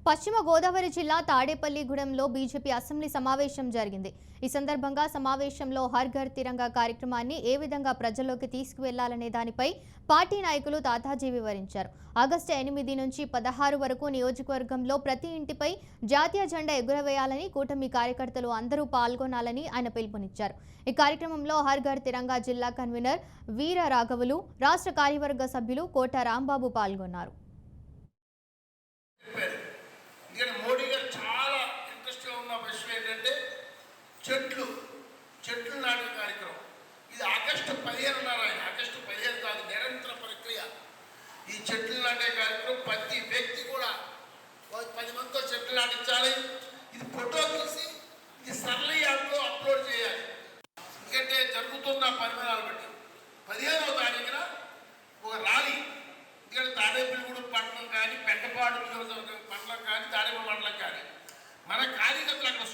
పశ్చిమ గోదావరి జిల్లా తాడేపల్లిగూడెంలో BJP assembly సమావేశం జరిగింది. ఈ సందర్భంగా సమావేశంలో హర్ ఘర్ తిరంగా కార్యక్రమాన్ని ఏ విధంగా ప్రజల్లోకి తీసుకువెళ్లాలనే దానిపై పార్టీ నాయకులు తాతాజీ వివరించారు. ఆగస్టు 8 నుంచి 16 వరకు నియోజకవర్గంలో ప్రతి ఇంటిపై జాతీయ జెండా ఎగురవేయాలని కూటమి కార్యకర్తలు అందరూ పాల్గొనాలని ఆయన పిలుపునిచ్చారు. ఈ కార్యక్రమంలో హర్ ఘర్ తిరంగా జిల్లా కన్వీనర్ వీర రాఘవులు, రాష్ట్ర కార్యవర్గ సభ్యులు కోట రాంబాబు పాల్గొన్నారు. మోడీ గారు చాలా ఇంట్రెస్ట్గా ఉన్న విషయం ఏంటంటే చెట్లు నాటే కార్యక్రమం. ఇది ఆగస్టు 15 ఆయన ఆగస్టు 15 కాదు, నిరంతర ప్రక్రియ. ఈ చెట్లు నాటే కార్యక్రమం ప్రతి వ్యక్తి కూడా 10 మందితో చెట్లు నాటించాలి. ఇది ఫోటో తీసి ఇది సరళ యాప్లో అప్లోడ్ చేయాలి. ఎందుకంటే జరుగుతున్న పరిమాణాలు బట్టి 15వ తారీఖున ఒక ర్యాలీ, ఎందుకంటే తాడేపల్లిగూడెం పట్టణం కానీ, పెద్దపాడు నియోజకవర్గం మండలం కానీ, తాడేపల్లి మండలం కానీ మన కార్యకర్తలు అక్కడ